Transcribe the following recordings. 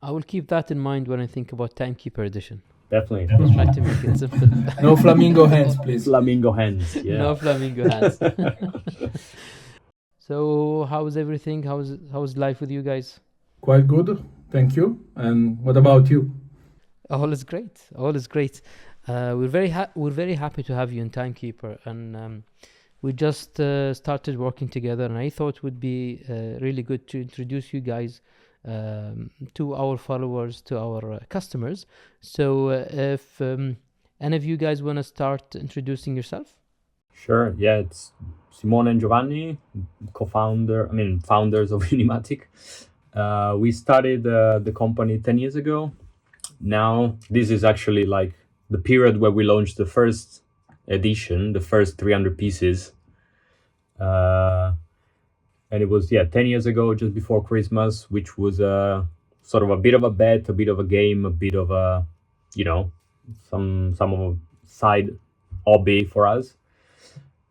I will keep that in mind when I think about Timekeeper edition. Definitely. Try to make it simple. No flamingo hands, please. Flamingo hands. Yeah. No flamingo hands. So how's everything? How's life with you guys? Quite good, thank you. And what about you? All is great. All is great. We're very happy to have you in Timekeeper, and we just started working together, and I thought it would be really good to introduce you guys to our followers, to our customers. So if any of you guys want to start introducing yourself? Sure. Yeah, it's Simone and Giovanni, founders of Unimatic. We started the company 10 years ago. Now, this is actually like the period where we launched the first edition, the first 300 pieces. And it was, 10 years ago, just before Christmas, which was sort of a bit of a bet, a bit of a game, a bit of a, some of a side hobby for us.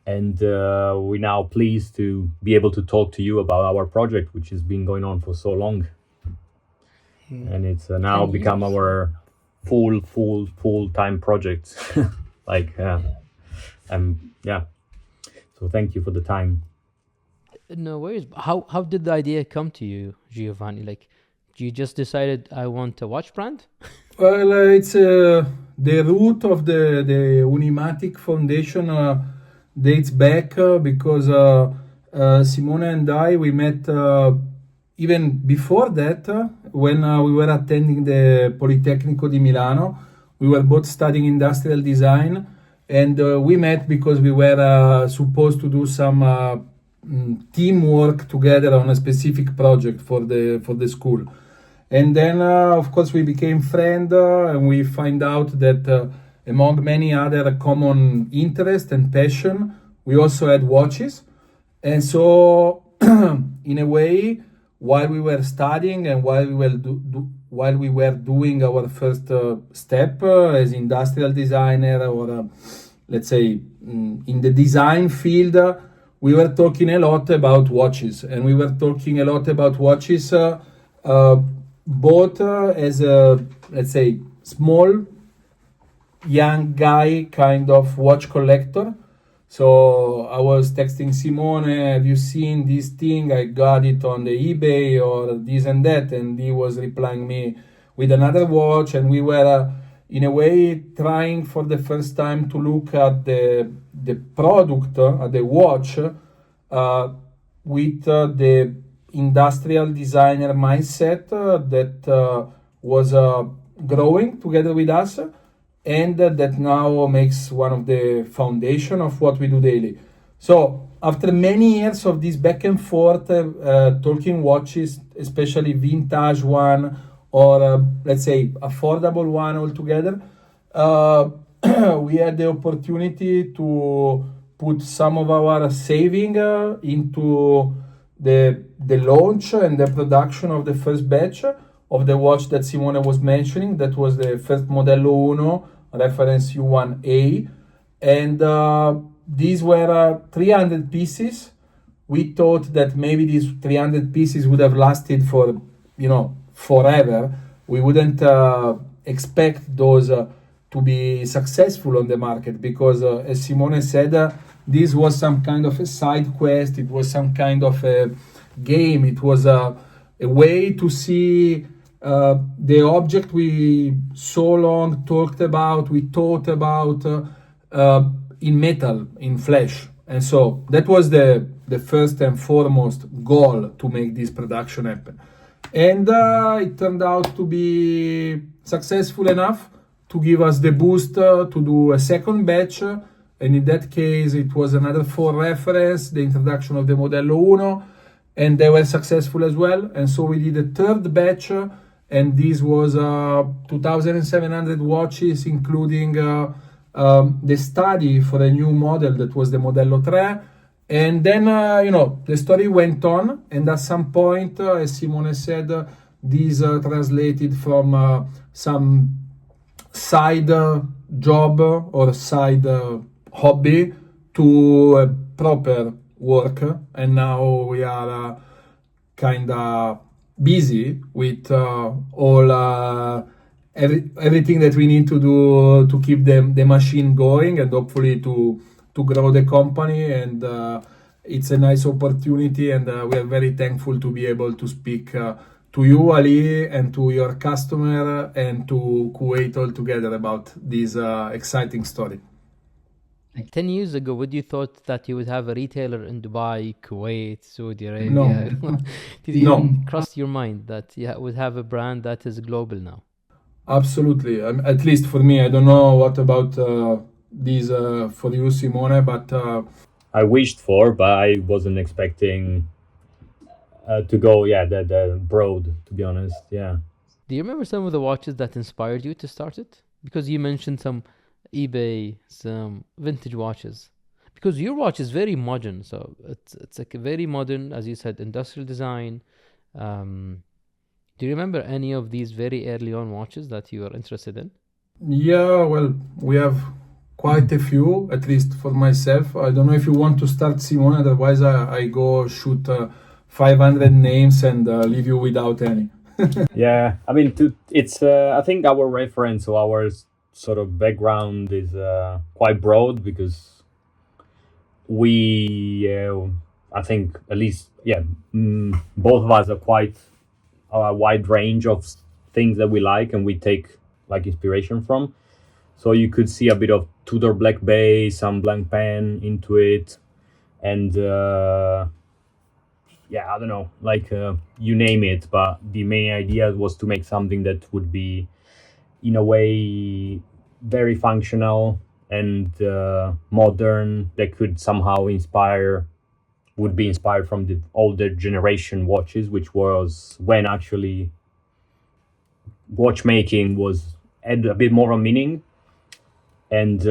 And we're now pleased to be able to talk to you about our project, which has been going on for so long. And it's now become our full-time project. So thank you for the time. No worries. How did the idea come to you, Giovanni? Like, you just decided I want a watch brand? Well, it's the root of the Unimatic Foundation dates back because Simone and I, we met even before that when we were attending the Politecnico di Milano. We were both studying industrial design, and we met because we were supposed to do some teamwork together on a specific project for the school. And then of course we became friends, and we find out that among many other common interests and passion, we also had watches. And so in a way, while we were studying and while we were doing our first step as industrial designer, or let's say in the design field, we were talking a lot about watches, and we were talking a lot about watches both as a, let's say, small young guy kind of watch collector. So I was texting Simone, have you seen this thing? I got it on the eBay or this and that. And he was replying me with another watch. And we were, in a way, trying for the first time to look at the product, at the watch, with the industrial designer mindset that was growing together with us, and that now makes one of the foundation of what we do daily. So after many years of this back and forth, talking watches, especially vintage one or let's say affordable one altogether, we had the opportunity to put some of our saving into the launch and the production of the first batch of the watch that Simone was mentioning. That was the first Modello 1, reference U1A. And these were 300 pieces. We thought that maybe these 300 pieces would have lasted for, forever. We wouldn't expect those to be successful on the market because, as Simone said, this was some kind of a side quest. It was some kind of a game. It was a way to see the object we so long talked about, we thought about in metal, in flesh. And so that was the first and foremost goal to make this production happen. And it turned out to be successful enough to give us the boost to do a second batch. And in that case, it was another 4 reference, the introduction of the Modello 1, and they were successful as well. And so we did a third batch, and this was 2,700 watches, including the study for a new model that was the Modello 3. And then, the story went on, and at some point, as Simone said, this translated from some side job or side hobby to a proper work, and now we are kind of busy with all everything that we need to do to keep the machine going and hopefully to grow the company. And it's a nice opportunity, and we are very thankful to be able to speak to you, Ali, and to your customer and to Kuwait altogether about this exciting story. 10 years ago, would you thought that you would have a retailer in Dubai, Kuwait, Saudi Arabia? No. Did you No. even cross your mind that you would have a brand that is global now? Absolutely. At least for me, I don't know what about these for you, Simone, but I wished for, but I wasn't expecting to go, the broad, to be honest. Yeah. Do you remember some of the watches that inspired you to start it? Because you mentioned some eBay, some vintage watches. Because your watch is very modern, so it's like a very modern, as you said, industrial design. Do you remember any of these very early on watches that you were interested in? yeah, well, we have quite a few, at least for myself. I don't know if you want to start, Simone, otherwise I go shoot 500 names and leave you without any. Yeah, I mean, it's. I think our reference or our sort of background is quite broad because we, I think, at least, both of us are quite a wide range of things that we like and we take like inspiration from. So you could see a bit of Tudor Black Bay, some blank pen into it, and I don't know, like you name it. But the main idea was to make something that would be, in a way, very functional and modern, that could somehow would be inspired from the older generation watches, which was when actually watchmaking had a bit more of meaning. And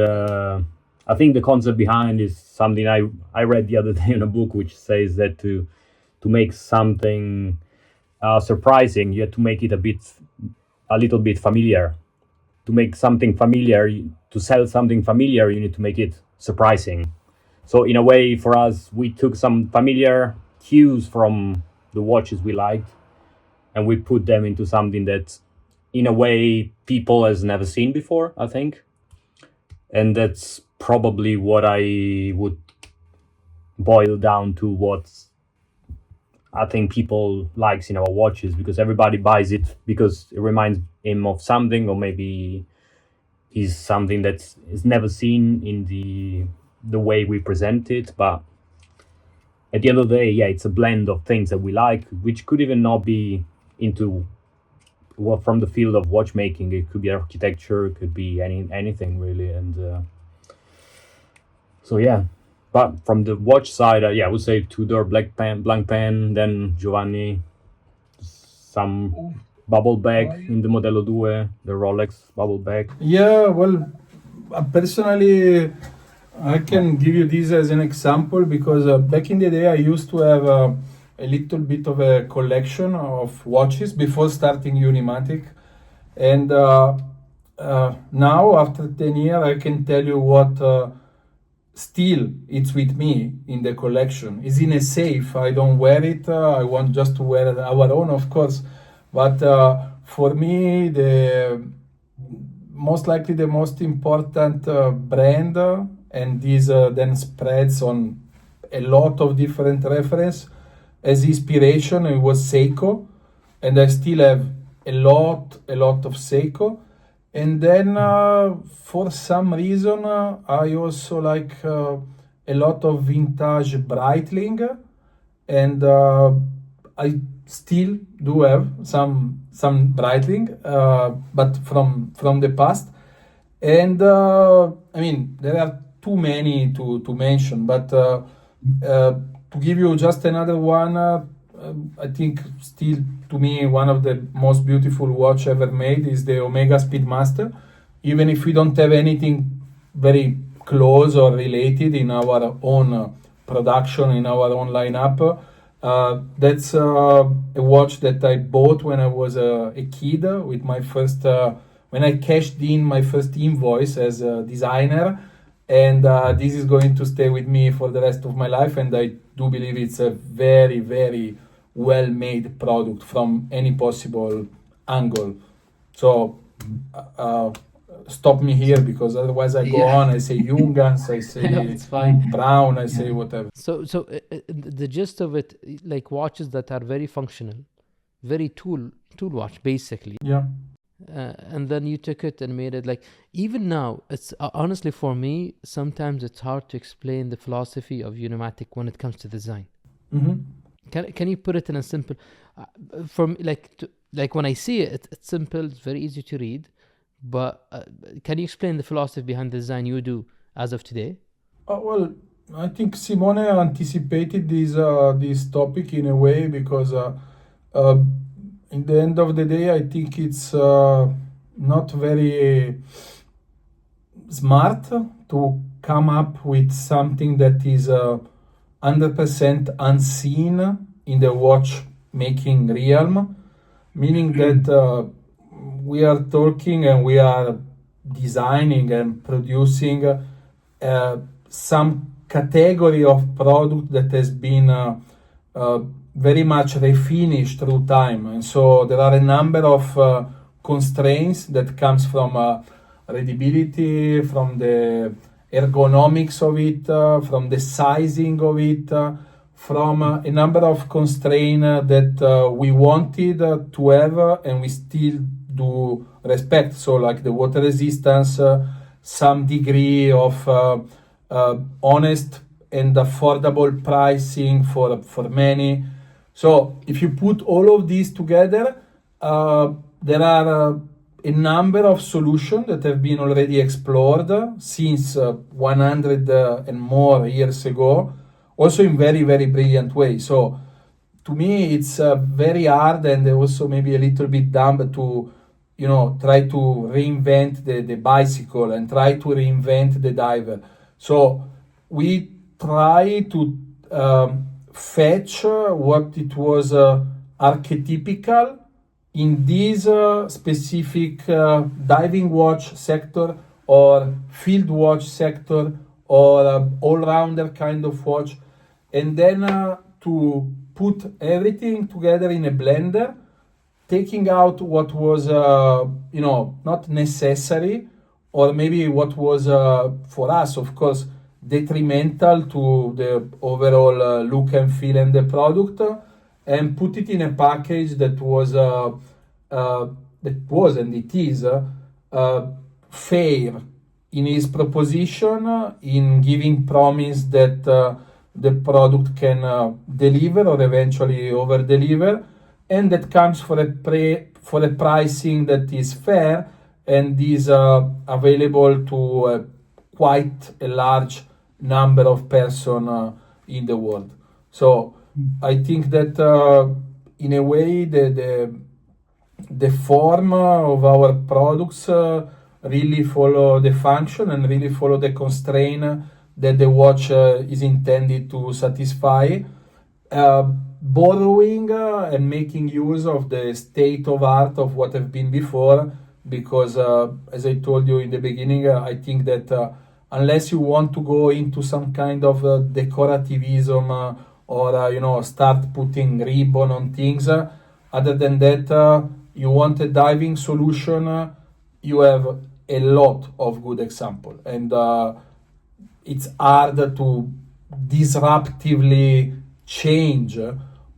I think the concept behind is something I read the other day in a book, which says that to make something surprising, you have to make it a little bit familiar. To make something familiar, to sell something familiar, you need to make it surprising. So in a way, for us, we took some familiar cues from the watches we liked, and we put them into something that, in a way, people has never seen before, I think. And that's probably what I would boil down to, what I think people likes in our watches, because everybody buys it because it reminds him of something, or maybe is something that is never seen in the way we present it. But at the end of the day, it's a blend of things that we like, which could even not be from the field of watchmaking. It could be architecture, it could be anything really. And but from the watch side, I would say Tudor blank pen, then Giovanni, some bubble bag in the Modello 2, the Rolex bubble bag. Yeah, well, personally, I can give you this as an example because back in the day I used to have a little bit of a collection of watches before starting Unimatic. And now, after 10 years, I can tell you what still it's with me in the collection. It's in a safe. I don't wear it. I want just to wear our own, of course. But for me, most likely the most important brand, and this then spreads on a lot of different reference. As inspiration, it was Seiko, and I still have a lot of Seiko. And then for some reason, I also like a lot of vintage Breitling, and I still do have some Breitling, but from the past. And I mean, there are too many to mention, but to give you just another one, I think still to me one of the most beautiful watch ever made is the Omega Speedmaster. Even if we don't have anything very close or related in our own production, in our own lineup, that's a watch that I bought when I was a kid with my first, when I cashed in my first invoice as a designer. And this is going to stay with me for the rest of my life, and I do believe it's a very, very well-made product from any possible angle. So stop me here, because otherwise I go on. I say Jungans, I say No, it's fine. Brown, I say whatever. So the gist of it, like watches that are very functional, very tool watch basically. Yeah. And then you took it and made it like, even now, it's honestly for me, sometimes it's hard to explain the philosophy of Unimatic when it comes to design. Can you put it in a simple, for me, like when I see it, it's simple, it's very easy to read, but can you explain the philosophy behind the design you do as of today? Well, I think Simone anticipated this topic in a way, because in the end of the day, I think it's not very smart to come up with something that is 100% unseen in the watchmaking realm, meaning that we are talking and we are designing and producing some category of product that has been very much refinished through time. And so there are a number of constraints that comes from readability, from the ergonomics of it, from the sizing of it, from a number of constraints that we wanted to have and we still do respect. So like the water resistance, some degree of honest and affordable pricing for many. So if you put all of these together, there are a number of solutions that have been already explored since 100 and more years ago, also in very, very brilliant way. So to me, it's very hard and also maybe a little bit dumb to, try to reinvent the bicycle and try to reinvent the diver. So we try to fetch what it was archetypical in this specific diving watch sector or field watch sector or all-rounder kind of watch, and then to put everything together in a blender, taking out what was not necessary, or maybe what was for us, of course, detrimental to the overall look and feel and the product, and put it in a package that was and it is fair in its proposition, in giving promise that the product can deliver or eventually over deliver, and that comes for a pricing that is fair and is available to quite a large number of person in the world. So I think that in a way the form of our products really follow the function and really follow the constraint that the watch is intended to satisfy, borrowing and making use of the state of art of what have been before, because as I told you in the beginning, I think that unless you want to go into some kind of decorativism or start putting ribbon on things, other than that, you want a diving solution, you have a lot of good example, and it's hard to disruptively change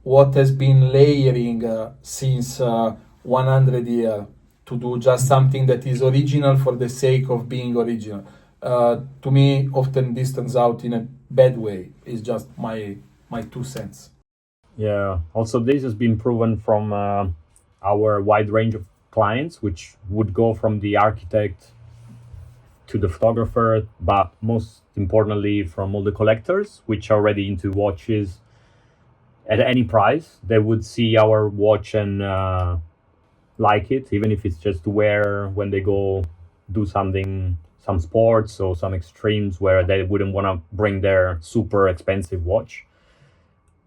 what has been layering since 100 years to do just something that is original for the sake of being original. To me, often this turns out in a bad way. It's just my 2 cents. Yeah. Also, this has been proven from our wide range of clients, which would go from the architect to the photographer, but most importantly from all the collectors, which are already into watches at any price. They would see our watch and like it, even if it's just to wear when they go do something, some sports or some extremes where they wouldn't want to bring their super expensive watch,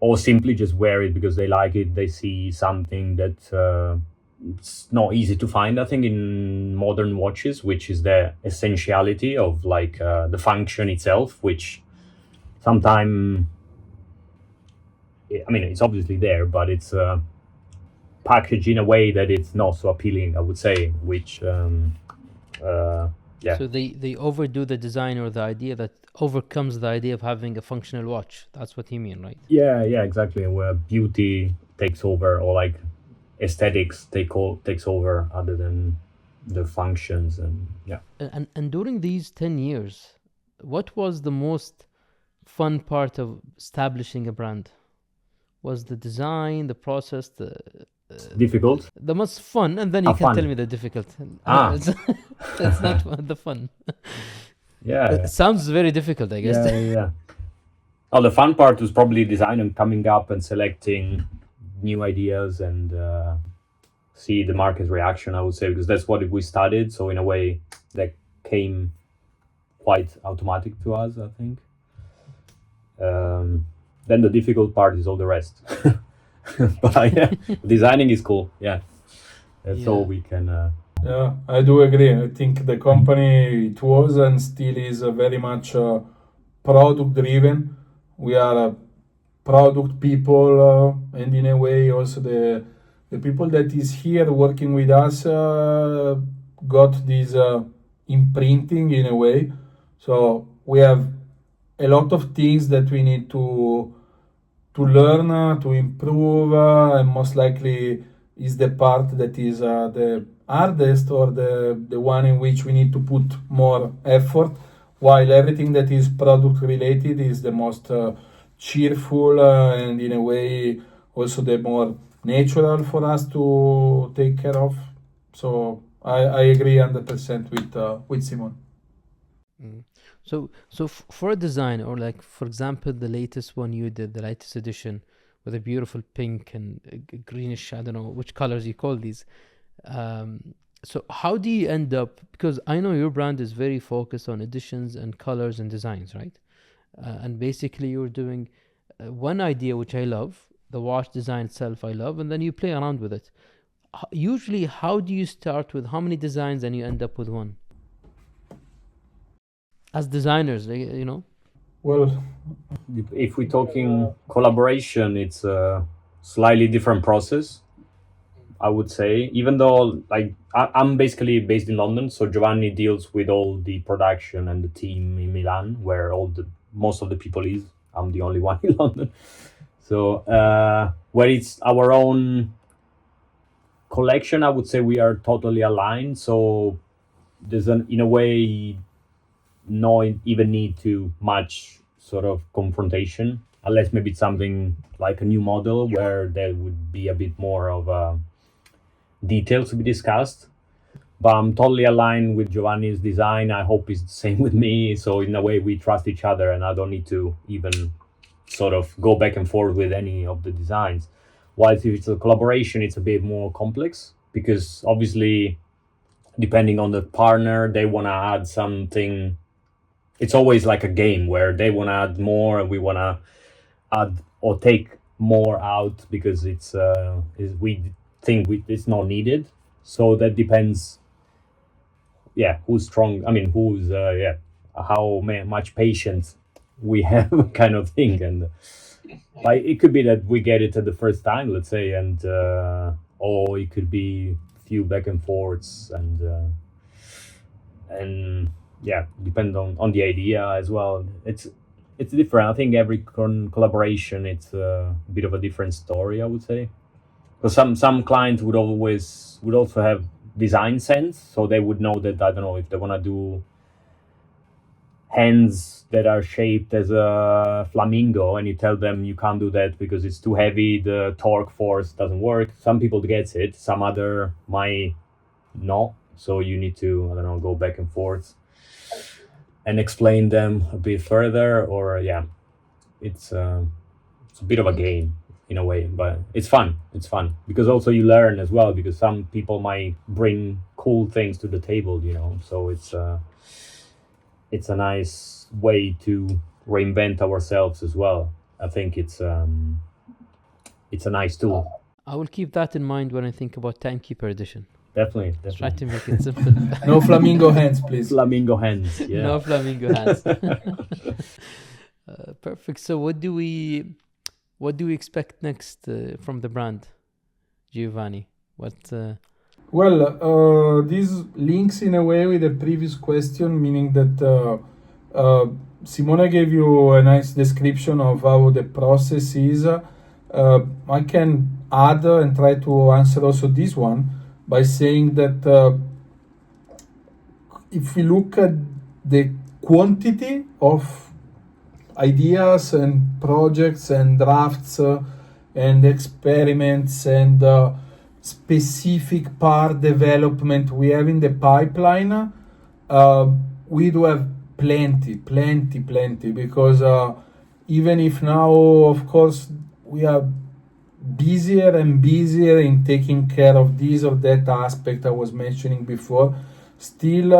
or simply just wear it because they like it. They see something that it's not easy to find, I think, in modern watches, which is the essentiality of like the function itself, which sometimes I mean, it's obviously there, but it's packaged in a way that it's not so appealing, I would say, which yeah. So they overdo the design or the idea that overcomes the idea of having a functional watch. That's what you mean, right? Yeah, exactly. Where beauty takes over, or like aesthetics takes over, other than the functions, and yeah. And during these 10 years, what was the most fun part of establishing a brand? Was the design, the process, Difficult? the most fun? And then you can Fun. tell me the difficult. It's not the fun. Yeah. It sounds very difficult, I guess. Yeah. Oh, the fun part was probably design and coming up and selecting new ideas and see the market reaction, I would say, because that's what we studied. So in a way, that came quite automatic to us, I think. Then the difficult part is all the rest. But yeah, designing is cool. Yeah, that's all we can. Yeah, I do agree. I think the company, it was and still is very much product driven. We are product people, and in a way also the people that is here working with us got this imprinting in a way. So we have a lot of things that we need to learn, to improve, and most likely is the part that is the hardest, or the one in which we need to put more effort, while everything that is product related is the most cheerful and in a way also the more natural for us to take care of. So I agree 100% with Simone. So for a design, or like, for example, the latest one you did, the latest edition with a beautiful pink and greenish, I don't know which colors you call these. So how do you end up, because I know your brand is very focused on editions and colors and designs, right? And basically you're doing one idea, which I love, the watch design itself I love, and then you play around with it. Usually, how do you start with how many designs and you end up with one? As designers, you know? Well, if we're talking collaboration, it's a slightly different process, I would say. Even though, like, I'm basically based in London, so Giovanni deals with all the production and the team in Milan, where most of the people is. I'm the only one in London. So where it's our own collection, I would say we are totally aligned. So there's in a way, no even need to much sort of confrontation, unless maybe it's something like a new model where there would be a bit more of details to be discussed. But I'm totally aligned with Giovanni's design. I hope it's the same with me. So in a way, we trust each other, and I don't need to even sort of go back and forth with any of the designs. Whilst if it's a collaboration, it's a bit more complex, because obviously, depending on the partner, they want to add something. It's always like a game where they want to add more and we want to add or take more out because we think it's not needed. So that depends. Yeah, who's strong? I mean, who's how much patience we have, kind of thing. And like it could be that we get it at the first time, let's say, and or it could be a few back and forths, and yeah, depend on the idea as well. It's different. I think every collaboration, it's a bit of a different story, I would say. Because some clients would also have design sense, so they would know that, I don't know, if they want to do hands that are shaped as a flamingo, and you tell them you can't do that because it's too heavy, the torque force doesn't work. Some people get it, some other might not. So you need to, I don't know, go back and forth and explain them a bit further, or it's a bit of a game in a way, but it's fun because also you learn as well, because some people might bring cool things to the table, so it's a nice way to reinvent ourselves as well. I think it's a nice tool. I will keep that in mind when I think about Timekeeper edition. Definitely. Try to make it simple. No flamingo hands, please. Flamingo hands, yeah. No flamingo hands. Perfect. So what do we... what do we expect next from the brand, Giovanni? What? Well, this links in a way with the previous question, meaning that Simone gave you a nice description of how the process is. I can add and try to answer also this one by saying that if we look at the quantity of ideas and projects and drafts and experiments and specific part development we have in the pipeline, we do have plenty, because even if now, of course, we are busier and busier in taking care of this or that aspect I was mentioning before, still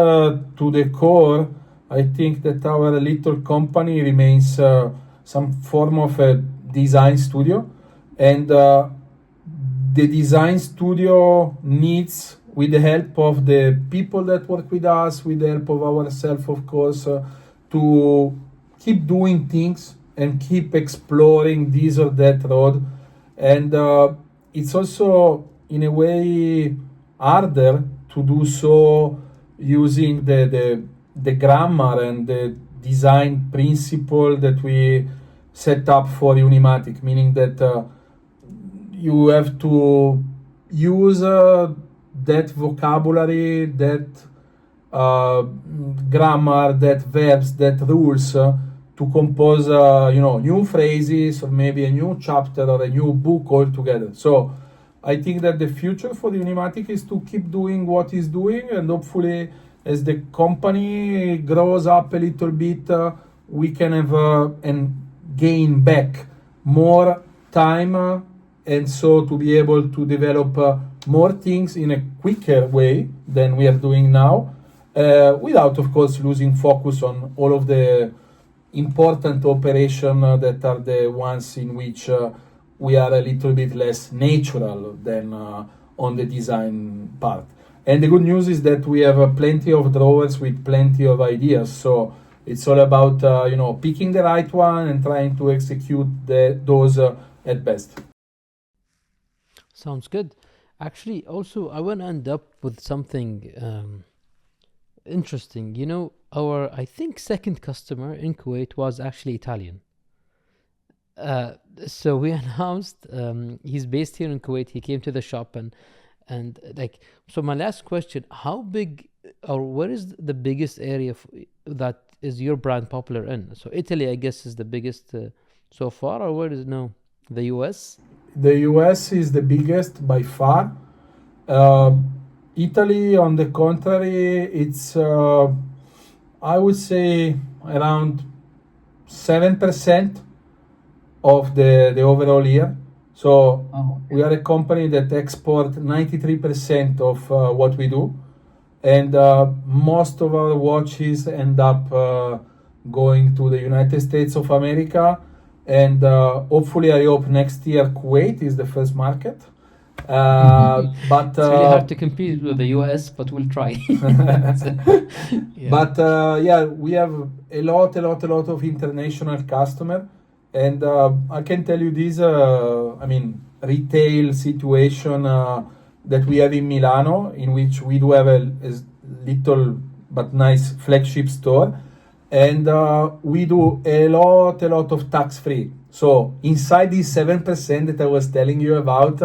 to the core, I think that our little company remains some form of a design studio, and the design studio needs, with the help of the people that work with us, with the help of ourselves, of course, to keep doing things and keep exploring this or that road. And it's also, in a way, harder to do so using the grammar and the design principle that we set up for Unimatic, meaning that you have to use that vocabulary, that grammar, that verbs, that rules to compose, new phrases or maybe a new chapter or a new book altogether. So I think that the future for Unimatic is to keep doing what it's doing, and hopefully as the company grows up a little bit, we can have and gain back more time, and so to be able to develop more things in a quicker way than we are doing now, without, of course, losing focus on all of the important operations that are the ones in which we are a little bit less natural than on the design part. And the good news is that we have plenty of drawers with plenty of ideas. So it's all about picking the right one and trying to execute those at best. Sounds good. Actually, also, I want to end up with something interesting. Our, I think, second customer in Kuwait was actually Italian. So we announced he's based here in Kuwait. He came to the shop and so my last question, how big or what is the biggest area that is your brand popular in? So Italy, I guess, is the biggest so far, or where is the US? The US is the biggest by far. Italy, on the contrary, it's I would say around 7% of the overall year. So we are a company that exports 93% of what we do, and most of our watches end up going to the United States of America, and hopefully I hope next year Kuwait is the first market. But it's really hard to compete with the US, but we'll try. Yeah. But we have a lot of international customer. And I can tell you this, retail situation that we have in Milano, in which we do have a little but nice flagship store. And we do a lot of tax-free. So inside this 7% that I was telling you about,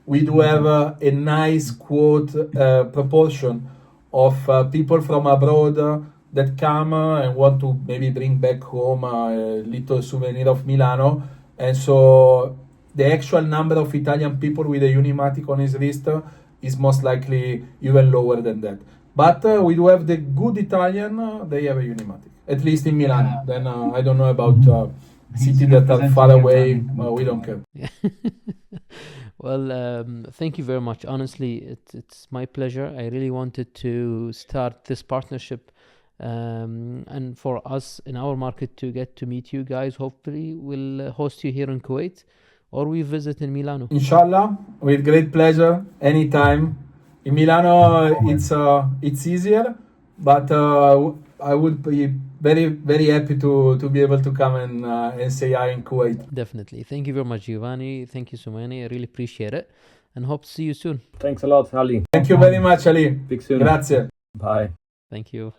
we do have a nice proportion of people from abroad that come and want to maybe bring back home a little souvenir of Milano. And so the actual number of Italian people with a Unimatic on his wrist is most likely even lower than that. But we do have the good Italian, they have a Unimatic, at least in Milan. Then I don't know about cities that are far away, we don't care. Well, thank you very much. Honestly, it's my pleasure. I really wanted to start this partnership and for us in our market to get to meet you guys. Hopefully we'll host you here in Kuwait, or we visit in Milano. Inshallah, with great pleasure, anytime. In Milano, it's easier, but I would be very, very happy to be able to come and say hi in Kuwait. Definitely. Thank you very much, Giovanni. Thank you, Simone. I really appreciate it. And hope to see you soon. Thanks a lot, Ali. Thank you very much, Ali. Speak soon. Grazie. Bye. Thank you.